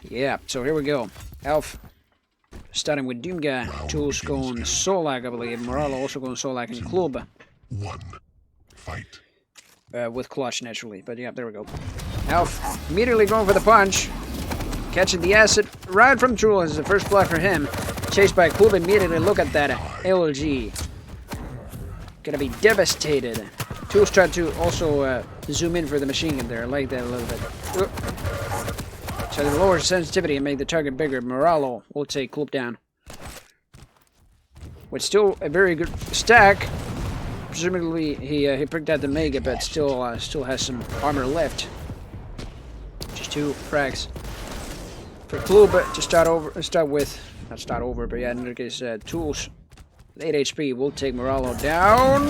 Yeah, so here we go. Elf starting with Doomguy. Tools going Solak, I believe. Moralo also going Solak and Club. One. Fight. With Clutch, naturally. But yeah, there we go. Elf immediately going for the punch. Catching the acid right from Tools is the first block for him. Chased by Club immediately. Look at that LG. Gonna be devastated. Tools tried to also zoom in for the machine gun there. I like that a little bit. So the lower sensitivity and make the target bigger. Moralo will take Club down. With still a very good stack. Presumably he picked out the Mega, but still has some armor left. Just 2 frags for Club to start with. Not start over, but yeah, in this case, Tools. 8 HP will take Moralo down.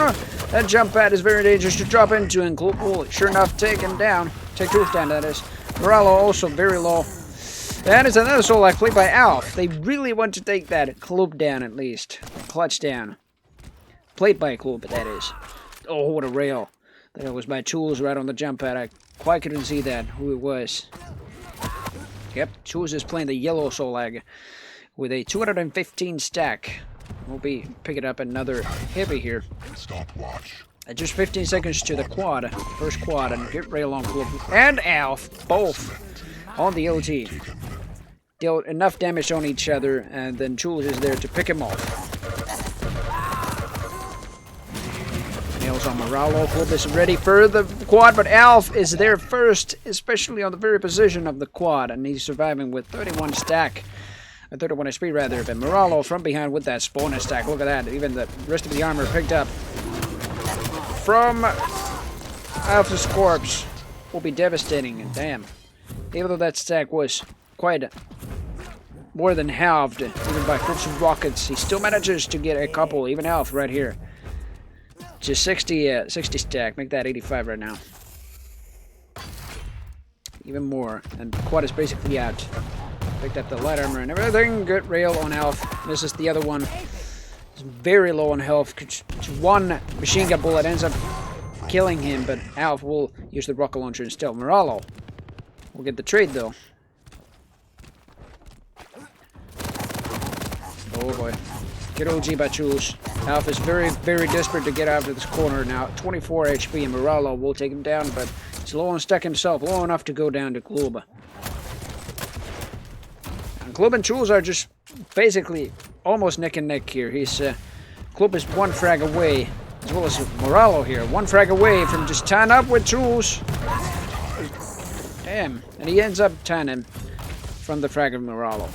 That jump pad is very dangerous to drop into, and Club will sure enough take him down. Take Tools down, that is. Moralo also very low. And it's another Solak played by Alf. They really want to take that Club down at least. Clutch down. Played by Club, that is. Oh, what a rail. That was by Tools right on the jump pad. I quite couldn't see that, who it was. Yep, Tools is playing the yellow Solak with a 215 stack. We'll be picking up another heavy here. Stopwatch. At just 15 seconds to the quad. First quad, and get rail on Club and Alf, both on the LG. Dealt enough damage on each other, and then Tools is there to pick him off. Nails on Moralo. Club is ready for the quad, but Alf is there first, especially on the very position of the quad, and he's surviving with 31 stack. 31 HP rather, but Moralo from behind with that spawner stack. Look at that, even the rest of the armor picked up from Alpha's corpse will be devastating, and damn. Even though that stack was quite more than halved, even by Club's rockets, he still manages to get a couple, even Alf right here. Just 60 stack, make that 85 right now. Even more, and quad is basically out. Picked up the light armor and everything. Good rail on Alf. Misses the other one. He's very low on health. One machine gun bullet ends up killing him, but Alf will use the rocket launcher instead. Moralo will get the trade though. Oh boy. Get OG by Tools. Alf is very, very desperate to get out of this corner now. 24 HP and Moralo will take him down, but he's low on stack himself. Low enough to go down to Club. Club and Tools are just basically almost neck and neck here. Club is 1 frag away, as well as Moralo here. 1 frag away from just tying up with Tools. Damn, and he ends up tying him from the frag of Moralo.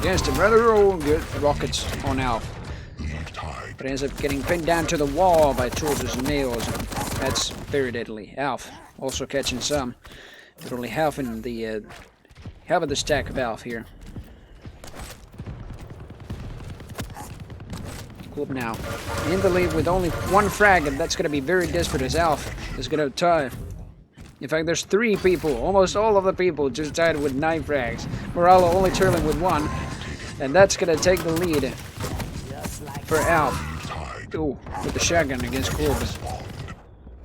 Against him, rather good rockets on Alf. But ends up getting pinned down to the wall by Tools' nails. That's very deadly. Alf also catching some, but only half in the half of the stack of Alf here. Club now in the lead with only 1 frag, and that's going to be very desperate as Alf is going to tie. In fact, there's 3 people, almost all of the people just tied with 9 frags. Moralo only trailing with 1, and that's going to take the lead for Alf. Ooh, with the shotgun against Club.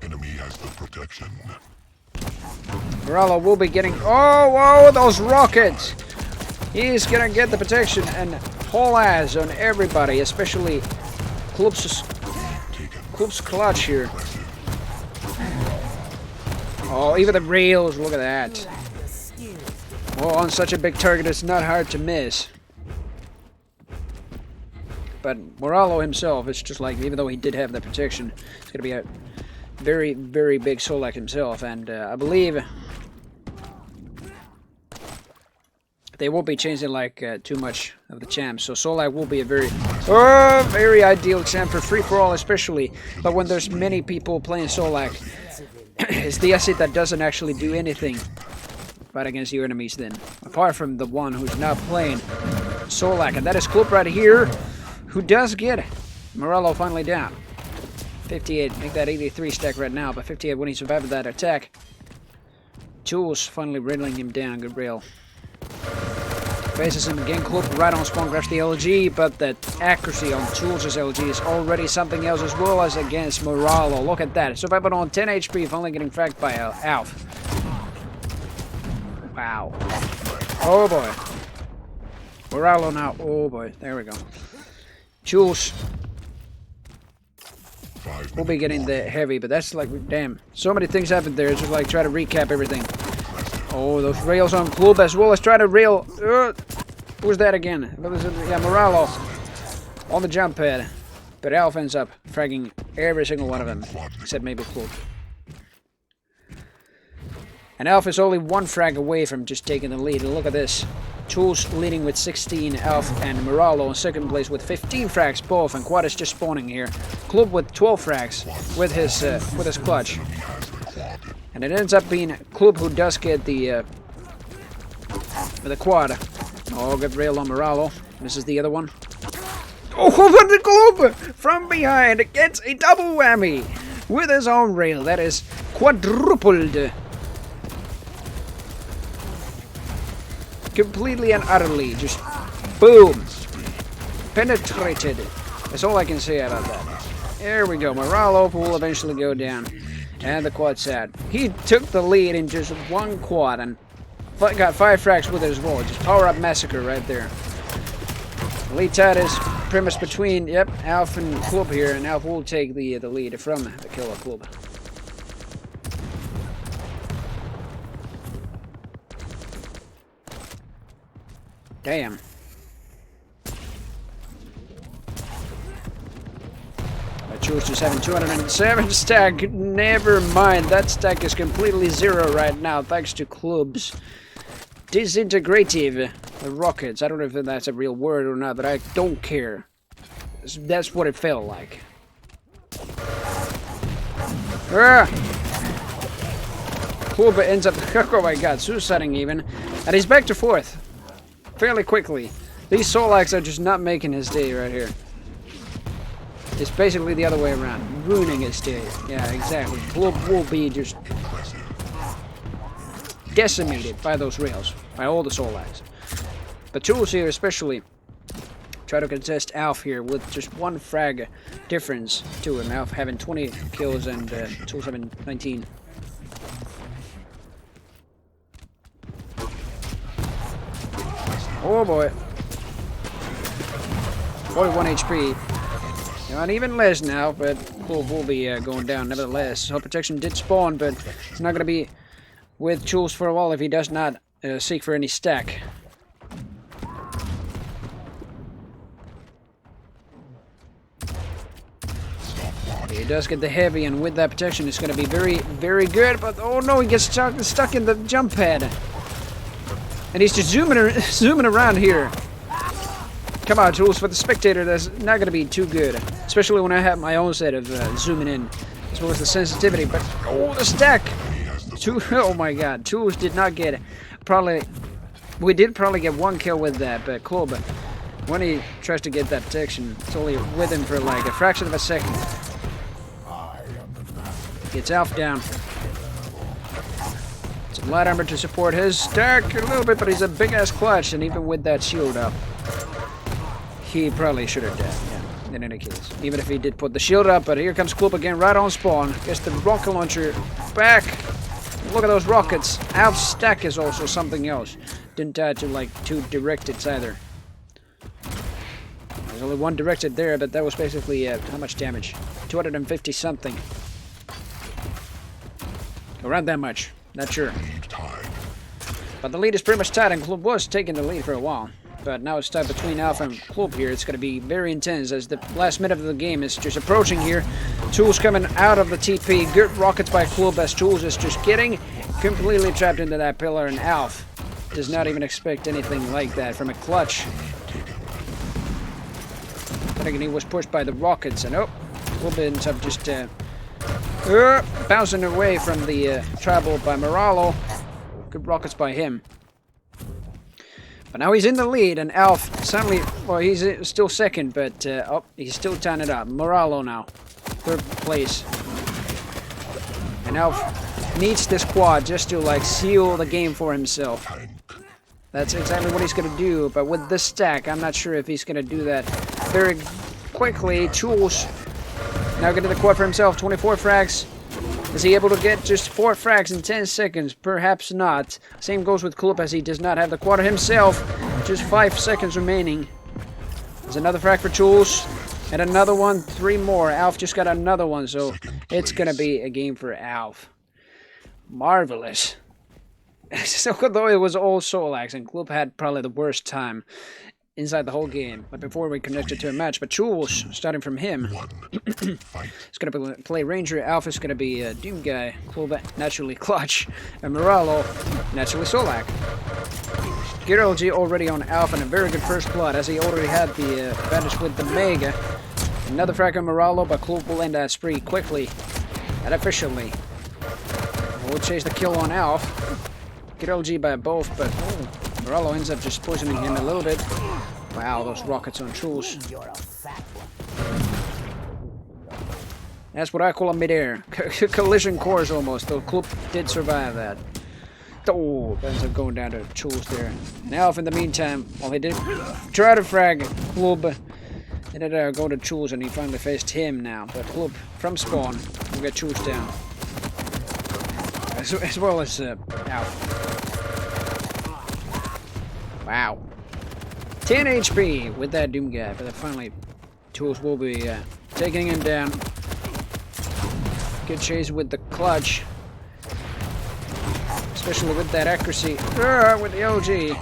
Enemy has the protection. Moralo will be getting... Oh, whoa, those rockets! He's gonna get the protection and haul ass on everybody, especially Club's clutch here. Oh, even the rails, look at that. Oh, on such a big target, it's not hard to miss. But Moralo himself, it's just like, even though he did have the protection, it's gonna be a very, very big Solak himself, and I believe they won't be changing like too much of the champs, so Solak will be a very ideal champ for free-for-all especially, but when there's many people playing Solak, it's the asset that doesn't actually do anything right against your enemies then, apart from the one who's not playing Solak, and that is Club right here, who does get Moralo finally down. 58, make that 83 stack right now, but 58 when he survived that attack. Tools finally railing him down, good rail. Faces him again, Club right on spawn, grabs the LG, but the accuracy on Tools' LG is already something else as well as against Moralo. Look at that, surviving on 10 HP, finally getting fragged by Alf. Wow. Oh boy. Moralo now. Oh boy. There we go. Jules. We'll be getting the heavy, but that's like, damn. So many things happened there. It's just like try to recap everything. Oh, those rails on Club as well. Let's try to rail. Who was that again? Yeah, Moralo. On the jump pad. But Alf ends up fragging every single one of them. Except maybe Club. And Alf is only one frag away from just taking the lead. And look at this. Tools leading with 16, Alf and Moralo in second place with 15 frags both, and Quad is just spawning here. Club with 12 frags with his clutch. And it ends up being Club who does get the quad. Oh, good rail on Moralo. This is the other one. Oh, but the Club from behind gets a double whammy with his own rail. That is quadrupled. Completely and utterly, just boom, penetrated. That's all I can say about that. There we go. Moralo will eventually go down, and the quad sad. He took the lead in just one quad and got 5 frags with it as well. Just power up massacre right there. The lead side is pretty much between Alf and Club here, and Alf will take the lead from the killer Club. Damn. I chose just having 207 stack. Never mind. That stack is completely zero right now, thanks to Club's disintegrative rockets. I don't know if that's a real word or not, but I don't care. That's what it felt like. Club ends up, oh my god, suiciding even. And he's back to 4th. Fairly quickly. These Solax are just not making his day right here. It's basically the other way around. Ruining his day. Yeah, exactly. Club will be just decimated by those rails. By all the Solax. But Tools here especially try to contest Alf here with just 1 frag difference to him. Alf having 20 kills and Tools having 19. Oh boy. 41 HP. Not even less now, but Club will be going down nevertheless. Hull protection did spawn, but it's not going to be with Jules for a while if he does not seek for any stack. He does get the heavy, and with that protection it's going to be very, very good, but oh no, he gets stuck in the jump pad. And he's just zooming around here. Come on, Jules, for the spectator, that's not going to be too good. Especially when I have my own set of zooming in. As well as the sensitivity. But, oh, the stack! Oh my god, Jules did not get it. We did probably get 1 kill with that, but Club, when he tries to get that protection, it's only with him for like a fraction of a second. Gets Alf down. Some light armor to support his stack a little bit, but he's a big-ass clutch, and even with that shield up, he probably should have died, yeah, in any case. Even if he did put the shield up, but here comes Club again, right on spawn. Gets the rocket launcher back. Look at those rockets. Alf's stack is also something else. Didn't die to, like, 2 directed either. There's only 1 directed there, but that was basically, how much damage? 250 something. Around that much. Not sure. But the lead is pretty much tight, and Club was taking the lead for a while. But now it's tied between Alpha and Club here. It's going to be very intense as the last minute of the game is just approaching here. Tools coming out of the TP. Good rockets by Club as Tools is just getting completely trapped into that pillar, and Alf does not even expect anything like that from a clutch. But again, he was pushed by the rockets, and Club ends up just bouncing away from the tribal by Moralo. Good rockets by him. But now he's in the lead, and Alf suddenly, well, he's still second, but he's still tying it up. Moralo now, 3rd place. And Alf needs this quad just to like seal the game for himself. That's exactly what he's gonna do. But with this stack, I'm not sure if he's gonna do that very quickly. Jules now getting the quad for himself. 24 frags. Is he able to get just 4 frags in 10 seconds? Perhaps not. Same goes with Kloop, as he does not have the quarter himself. Just 5 seconds remaining. There's another frag for Jules. And another one. 3 more. Alf just got another one, so it's going to be a game for Alf. Marvelous. So although it was all Solax, and Kloop had probably the worst time inside the whole game, but before we connected to a match. But Jules, starting from him, it's going to play Ranger. Alpha is going to be Doom Guy. Kloop naturally Clutch, and Moralo naturally Solak. Girolgi already on Alpha, and a very good first blood, as he already had the advantage with the Mega. Another frag on Moralo, but Kloop will end that spree quickly and efficiently. We'll chase the kill on Alf. Girolgi by both, but Moralo ends up just poisoning him a little bit. Wow, those rockets on Jules. That's what I call a mid-air. Collision course almost, though Kloop did survive that. Oh, ends up going down to Jules there. And Alf, in the meantime, well, he did try to frag Kloop. Ended up going to Jules, and he finally faced him now. But Kloop, from spawn, will get Jules down. As well as Alf. Wow. 10 HP with that Doom Guy, but then finally Jules will be taking him down. Good chase with the clutch. Especially with that accuracy. With the OG.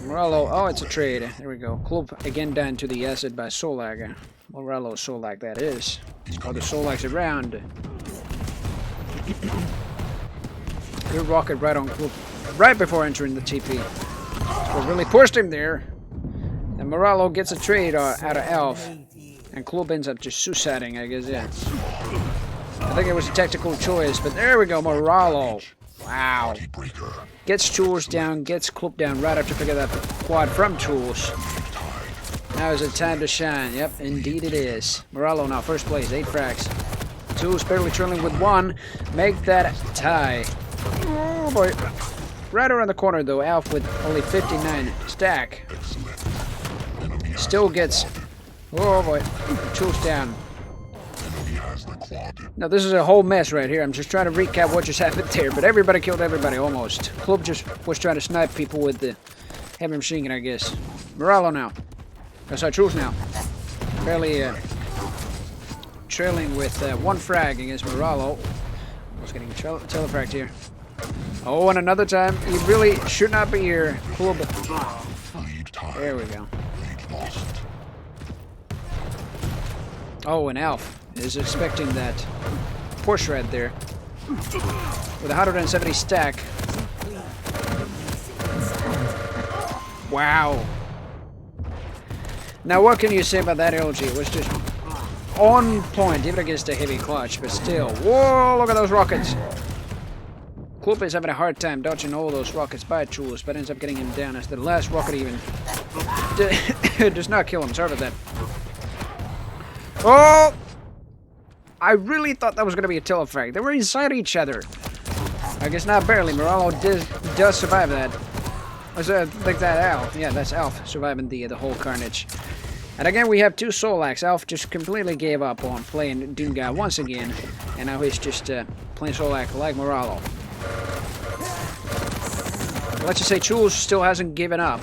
Moralo, oh, it's a trade. There we go. Kloop again down to the acid by Solag. Moralo Solag, that is. Or the Solag's around. Good rocket right on Kloop. Right before entering the TP. So really pushed him there. And Moralo gets a trade out of Alf. And Kloop ends up just suiciding, I guess, yeah. I think it was a tactical choice, but there we go, Moralo. Wow. Gets Jules down, gets Kloop down right after picking up the quad from Jules. Now is it time to shine. Yep, indeed it is. Moralo now first place, 8 frags. Jules barely trailing with 1. Make that tie. Oh boy. Right around the corner though, Alf with only 59 stack. Still gets... Oh boy. Jules down. Now this is a whole mess right here. I'm just trying to recap what just happened there, but everybody killed everybody almost. Kloop just was trying to snipe people with the heavy machine gun, I guess. Moralo now. Oh, sorry, Jules now. Barely trailing with 1 frag against Moralo. Almost getting telefragged here. Oh, and another time. He really should not be here. Kloop. There we go. Oh, and Alf is expecting that push right there. With 170 stack. Wow. Now what can you say about that LG? It was just on point, even against a heavy clutch, but still. Whoa, look at those rockets. Kloop is having a hard time dodging all those rockets by Jules, but ends up getting him down as the last rocket even does not kill him. Sorry about that. Oh! I really thought that was going to be a telefrag. They were inside each other. I guess not barely. Moralo does survive that. Was like that Alf? Yeah, that's Alf surviving the whole carnage. And again, we have 2 Solax. Alf just completely gave up on playing Doom Guy once again, and now he's just playing Solak like Moralo. Let's just say Jules still hasn't given up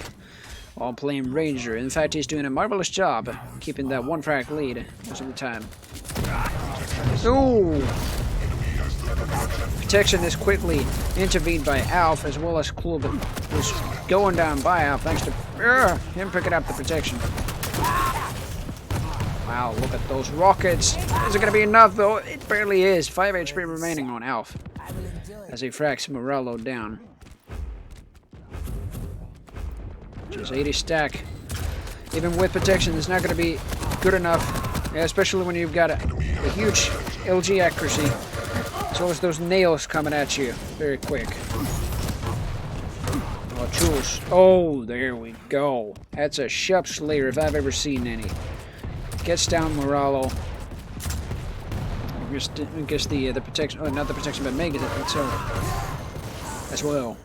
on playing Ranger. In fact, he's doing a marvelous job keeping that 1 frag lead most of the time. Ooh! Protection is quickly intervened by Alf, as well as Kloop was going down by Alf thanks to him picking up the protection. Wow, look at those rockets. Is it going to be enough, though? It barely is. 5 HP remaining on Alf as he frags Moralo down. Just 80 stack. Even with protection, it's not going to be good enough, especially when you've got a huge LG accuracy, as well as those nails coming at you very quick. Oh, Jules. Oh, there we go. That's a Shop Slayer if I've ever seen any. Gets down Moralo. I guess the protection, oh, not the protection, but Mega itself as well.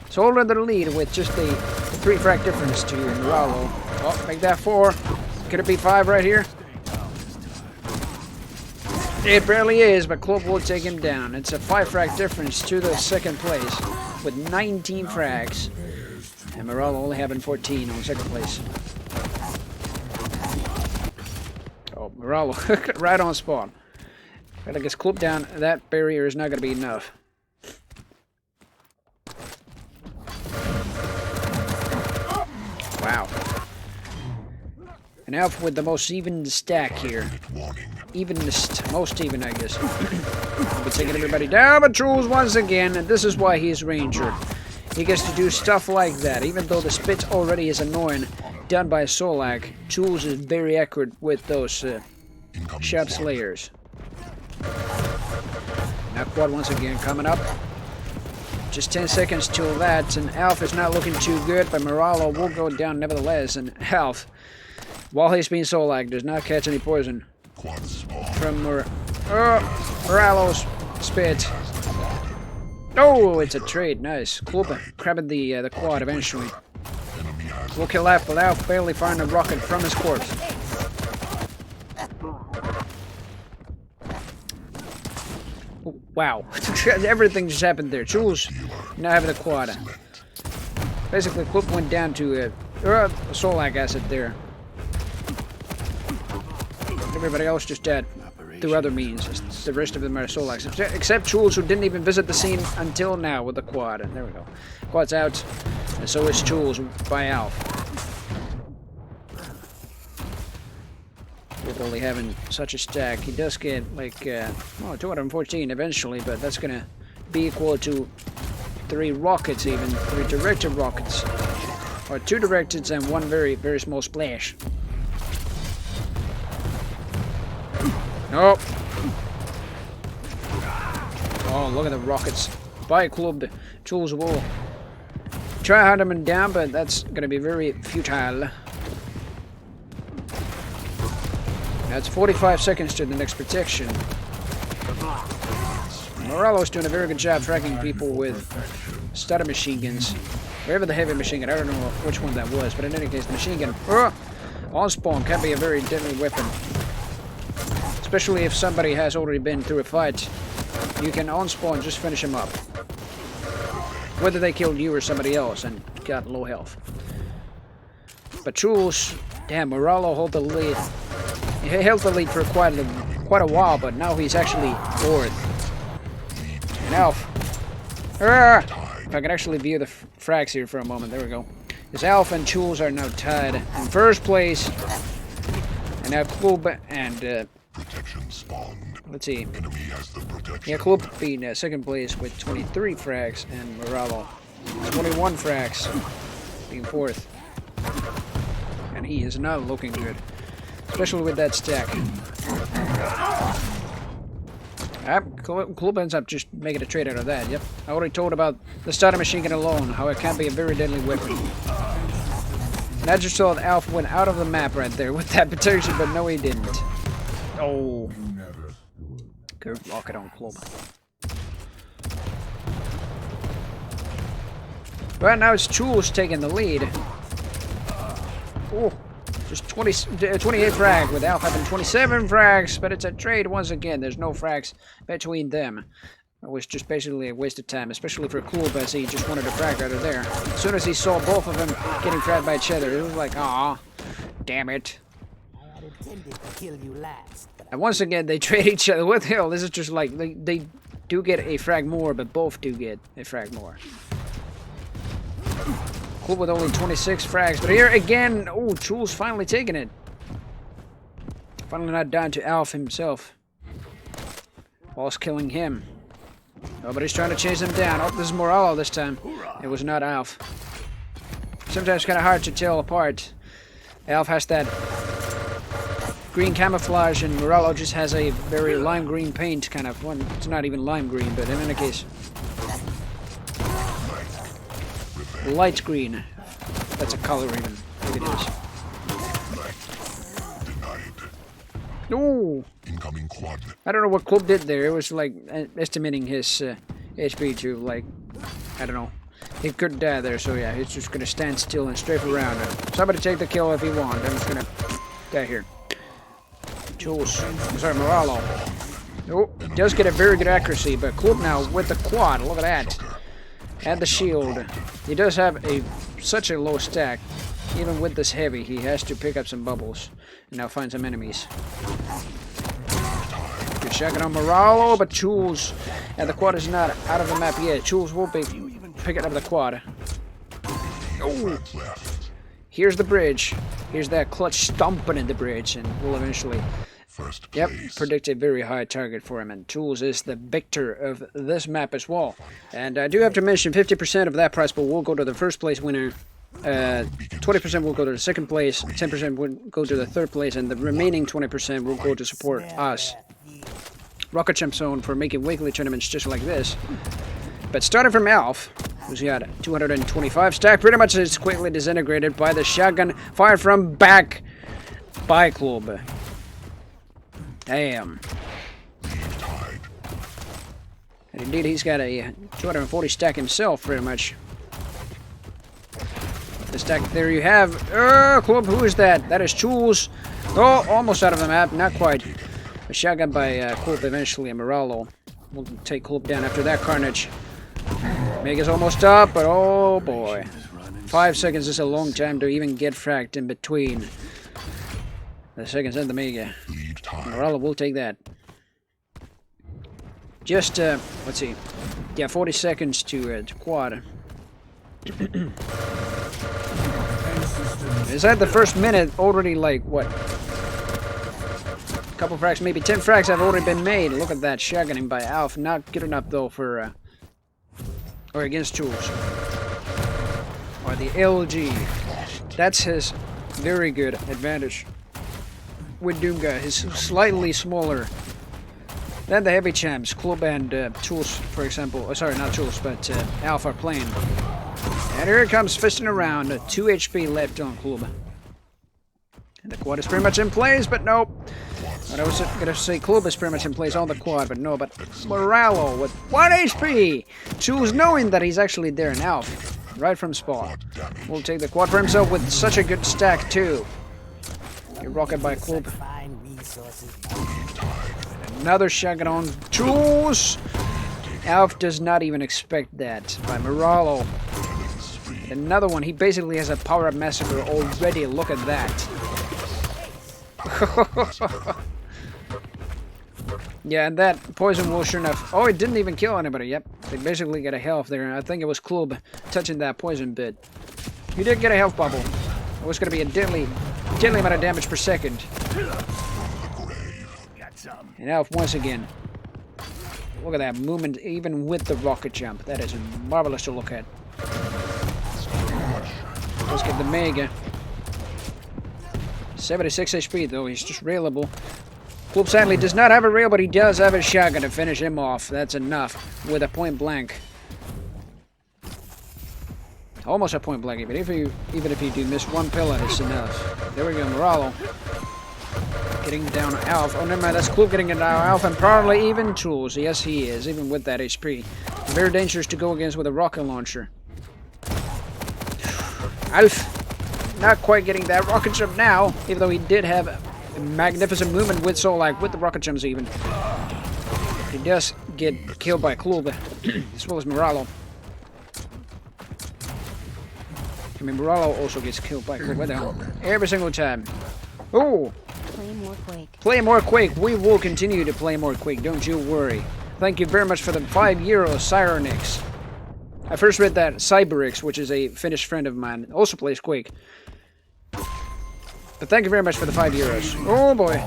So holding the lead with just the 3 frag difference to Moralo. Oh, make that 4. Could it be 5 right here? It barely is, but Club will take him down. It's a 5 frag difference to the second place with 19 frags. And Moralo only having 14 on second place. Oh, Moralo right on spawn. Gotta get Club down. That barrier is not gonna be enough. Wow. And Alf with the most even stack here. Evenest, most even, I guess. We'll be taking everybody down, but Jules once again, and this is why he's Ranger. He gets to do stuff like that, even though the spit already is annoying, done by Solak. Jules is very accurate with those sharp slayers. Now quad once again coming up. Just 10 seconds till that, and Alf is not looking too good, but Moralo will go down nevertheless, and Alf, while he's being Solak, does not catch any poison from Moralo's spit. Oh, it's a trade. Nice. Klubba grabbing the quad eventually. Will kill Alf without barely firing a rocket from his corpse. Oh, wow. Everything just happened there. Jules now having the quad. Basically, Klubba went down to Solak acid there. Everybody else just dead through other means. The rest of them are Solaks. Except Jules, who didn't even visit the scene until now with the quad. And there we go. Quad's out. And so is Jules by Alf. With only having such a stack. He does get like 214 eventually, but that's gonna be equal to 3 rockets even. 3 directed rockets. Or 2 directed and 1 very, very small splash. Nope. Oh, look at the rockets. By Club. Jules will try to hunt him down, but that's going to be very futile. That's 45 seconds to the next protection. Moralo's doing a very good job tracking people with starter machine guns. Wherever the heavy machine gun, I don't know which one that was, but in any case, the machine gun on spawn can be a very deadly weapon. Especially if somebody has already been through a fight, you can on spawn just finish him up. Whether they killed you or somebody else and got low health. But Jules, damn, Moralo hold the lead. He held the lead for quite a while, but now he's actually 4th. And Alf. If I can actually view the frags here for a moment, there we go. Because Alf and Jules are now tied in first place. And now Club and protection spawned. Let's see. Enemy has the protection. Yeah, Club being second place with 23 frags, and Moralo 21 frags, being 4th. And he is not looking good, especially with that stack. Club ends up just making a trade out of that. Yep, I already told about the starter machine gun alone, how it can be a very deadly weapon. And I just saw that Alf went out of the map right there with that protection, but no, he didn't. Oh, good rocket on Club. Right now it's Jules taking the lead. Oh, just 28 frags with Alf having 27 frags, but it's a trade once again. There's no frags between them. It was just basically a waste of time, especially for Club, as he just wanted to frag right there. As soon as he saw both of them getting fragged by each other, it was like, aw, damn it. And once again, they trade each other. What the hell? This is just like, they do get a frag more, but both do get a frag more. Club with only 26 frags, but here again, oh, Jules finally taking it. Finally not down to Alf himself. Whilst killing him. Nobody's trying to chase him down. Oh, this is Moralo this time. It was not Alf. Sometimes kind of hard to tell apart. Alf has that green camouflage, and Moralo just has a very lime green paint kind of one. It's not even lime green, but in any case, light green. That's a color even. Look at this. No. Incoming quad. I don't know what Club did there. It was like estimating his HP to like, I don't know. He couldn't die there, so yeah, he's just gonna stand still and strafe around. Somebody take the kill if he wants. I'm just gonna die here. Jules, sorry, Moralo. Oh, he does get a very good accuracy, but Klub now with the quad. Look at that. And the shield. He does have such a low stack. Even with this heavy, he has to pick up some bubbles. And now find some enemies. Good shotgun on Moralo, but Jules. And the quad is not out of the map yet. Jules will be picking up the quad. Oh! Here's the bridge. Here's that clutch stomping in the bridge, and we'll eventually... Yep, predict a very high target for him, and Jules is the victor of this map as well. And I do have to mention 50% of that prize pool will go to the first place winner, 20% will go to the second place, 10% will go to the third place, and the remaining 20% will go to support us. Rocket Champ Zone for making weekly tournaments just like this. But starting from Alf, who's got 225 stack, pretty much is quickly disintegrated by the shotgun fired from back by Klub. Damn. And indeed, he's got a 240 stack himself, pretty much. The stack, there you have. Klub, who is that? That is Jules. Oh, almost out of the map, not quite. A shotgun by Klub eventually, and Moralo will take Klub down after that carnage. Mega's almost up, but oh boy. 5 seconds is a long time to even get fragged in between the seconds and the Mega. Moralo will take that. Just, let's see. Yeah, 40 seconds to quad. Is that the first minute already, like, what? A couple frags, maybe 10 frags have already been made. Look at that, shotgunning by Alf. Not good enough, though, for, or against Jules. Or the LG. That's his very good advantage. With Doomguy, he's slightly smaller than the heavy champs, Klub and Jules, for example. Oh, sorry, not Jules, but Alf are playing. And here it comes, fisting around. 2 HP left on Klub. And the quad is pretty much in place, but nope. I was gonna say Klub is pretty much in place on the quad, but no, but Moralo with 1 HP! Jules knowing that he's actually there in Alf, right from spawn. Will take the quad for himself with such a good stack, too. Get rocket by Klub. Another shotgun on Jules. Alf does not even expect that by Moralo. Another one. He basically has a power-up massacre already. Look at that. Yeah, and that poison will sure enough... Oh, it didn't even kill anybody. Yep. They basically get a health there. I think it was Klub touching that poison bit. He did get a health bubble. It was going to be a deadly amount of damage per second. And Alf once again. Look at that movement, even with the rocket jump. That is marvelous to look at. Let's get the Mega. 76 HP though, he's just railable. Klub sadly does not have a rail, but he does have a shotgun to finish him off. That's enough with a point blank. Almost a point blank, but even if you do miss one pellet, it's enough. There we go, Moralo. Getting down Alf. Oh, never mind, that's Klub getting down Alf, and probably even Jules. Yes, he is, even with that HP. Very dangerous to go against with a rocket launcher. Alf, not quite getting that rocket jump now, even though he did have a magnificent movement with with the rocket jumps even. He does get killed by Klub, as well as Moralo. I mean, Moralo also gets killed by Klub every single time. Oh! Play more Quake. Play more Quake. We will continue to play more Quake. Don't you worry. Thank you very much for the €5 Cyronix. I first read that Cyberix, which is a Finnish friend of mine, also plays Quake. But thank you very much for the €5. Oh boy.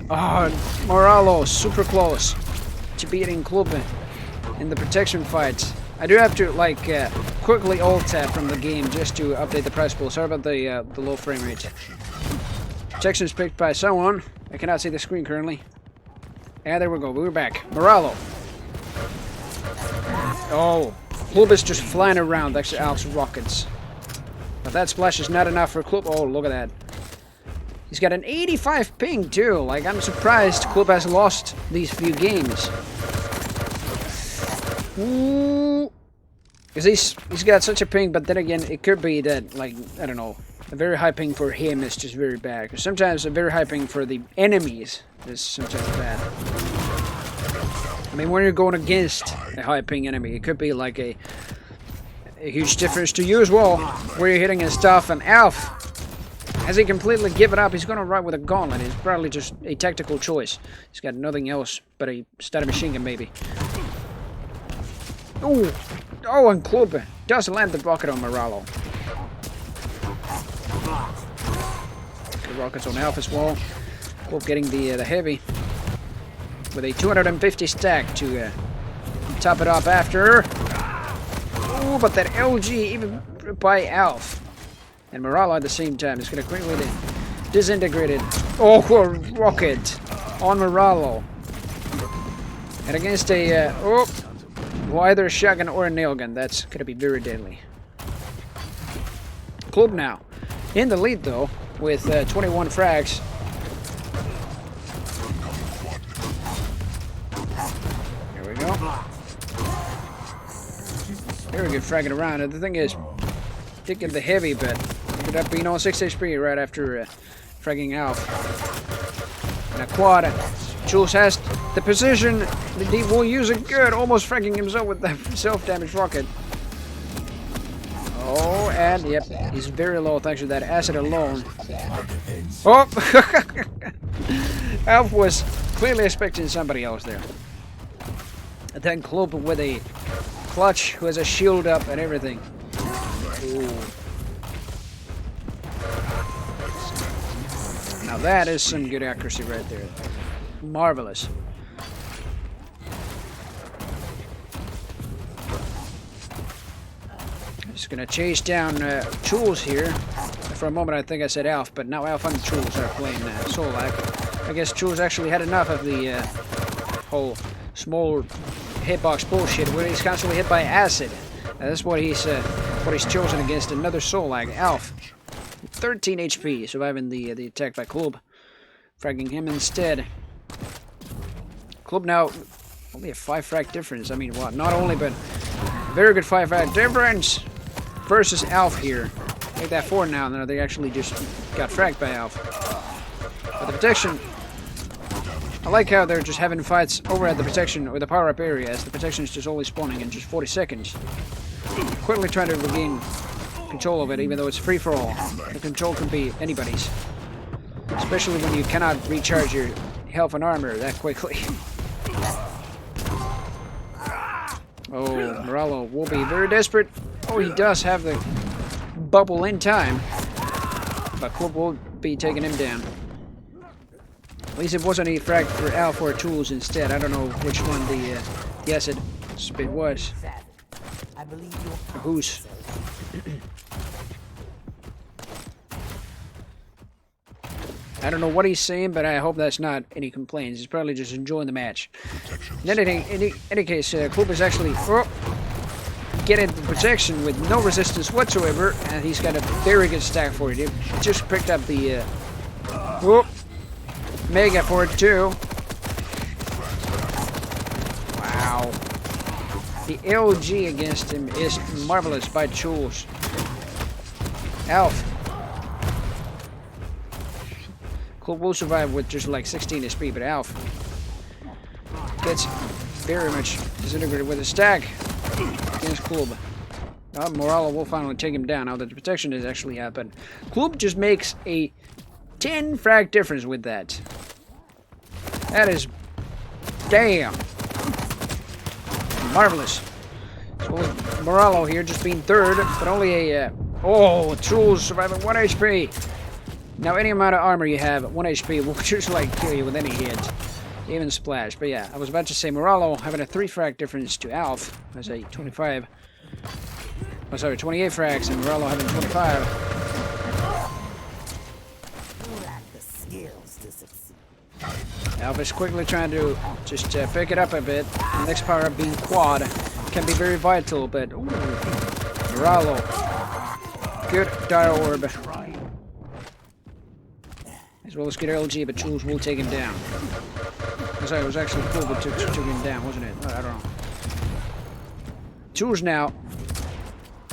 Oh, Moralo, super close to beating Klub in the protection fight. I do have to, like, quickly alt-tab from the game just to update the prize pool. Sorry about the low frame rate. Protection is picked by someone. I cannot see the screen currently. Yeah, there we go. We're back. Moralo. Oh, Klub is just flying around next to Alf's rockets. But that splash is not enough for Klub. Oh, look at that. He's got an 85 ping, too. Like, I'm surprised Klub has lost these few games. Ooh. Because he's got such a ping, but then again, it could be that, like, I don't know, a very high ping for him is just very bad. Because sometimes a very high ping for the enemies is sometimes bad. I mean, when you're going against a high ping enemy, it could be like a huge difference to you as well, where you're hitting his stuff. And Alf, has he completely given up? He's going to ride with a gauntlet. It's probably just a tactical choice. He's got nothing else but a starter machine gun, maybe. Ooh. Oh, and Club does land the rocket on Moralo. The rockets on Alf as well. Club getting the heavy with a 250 stack to top it up after. Ooh, but that LG even by Alf and Moralo at the same time is going to quickly disintegrate it. Oh, a rocket on Moralo. And against a well, either a shotgun or a nail gun, that's going to be very deadly. Club now in the lead though with 21 frags. There we go. Very good fragging around. And the thing is, taking the heavy, but ended up being on 6 HP right after fragging Alf. And a quad. Jules has the position. The deep will use it good. Almost fragging himself with the self-damage rocket. Oh, and yep, he's very low thanks to that acid alone. Oh! Alf was clearly expecting somebody else there. And then Club with a clutch who has a shield up and everything. Ooh. Now that is some good accuracy right there. Marvelous. Just gonna chase down Jules here. For a moment I think I said Alf, but now Alf and Jules are playing Solak. I guess Jules actually had enough of the whole small hitbox bullshit where he's constantly hit by acid. That's what he's chosen against another Solak. Alf, 13 HP, surviving the attack by Club, fragging him instead. Club now only a 5 frag difference. I mean, what? Not only, but very good 5 frag difference versus Alf here. Make that 4 now. No, they actually just got fragged by Alf. But the protection, I like how they're just having fights over at the protection or the power-up area, as the protection is just only spawning in just 40 seconds. Quickly trying to regain control of it, even though it's free-for-all. The control can be anybody's. Especially when you cannot recharge your health and armor that quickly. Oh, Moralo will be very desperate. Oh, he does have the bubble in time. But Club will be taking him down. At least it wasn't a frag for Alf or Tools instead. I don't know which one the acid spit was. Or whose. I don't know what he's saying, but I hope that's not any complaints. He's probably just enjoying the match. In any case, Club is actually getting the protection with no resistance whatsoever, and he's got a very good stack for it. He just picked up the Mega for it too. Wow. The LG against him is marvelous by Jules. Alf. Club will survive with just like 16 SP, but Alf gets very much disintegrated with a stack against Club. Moralo will finally take him down now that the protection is actually out, but Club just makes a 10 frag difference with that. That is damn marvelous. So Moralo here just being third, but only a Jules surviving 1 HP. Now any amount of armor you have, 1 HP will just like kill you with any hit, even splash. But yeah, I was about to say Moralo having a 3 frag difference to Alf as a 28 frags, and Moralo having 25. Alf is quickly trying to just pick it up a bit. The next power up being quad can be very vital, but Moralo, good dire orb. As well as good LG, but Jules will take him down. Sorry, it was actually cool, but took him down, wasn't it? I don't know. Jules now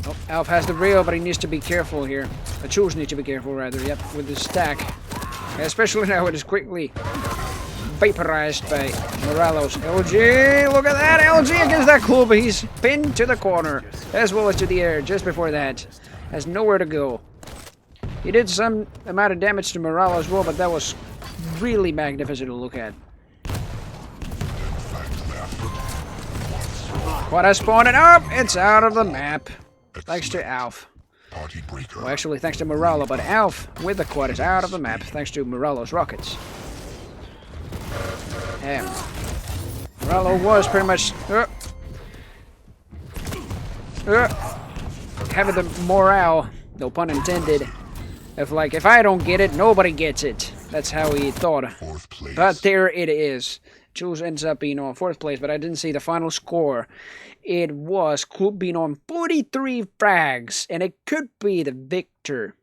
Oh, Alf has the rail, but he needs to be careful here. Jules needs to be careful, rather, yep, with the stack. Especially now it is quickly vaporized by Morales. LG, look at that! LG against that club, but he's pinned to the corner, as well as to the air just before that. Has nowhere to go. He did some amount of damage to Morale as well, but that was really magnificent to look at. Quad has spawned it up! It's out of the map. Thanks to Alf. Well, actually, thanks to Moralo, but Alf with the quad is out of the map, thanks to Moralo's rockets. And Moralo was pretty much having the morale, no pun intended, of like, if I don't get it, nobody gets it. That's how he thought. But there it is. Jules ends up being on 4th place, but I didn't see the final score. It was Club being on 43 frags, and it could be the victor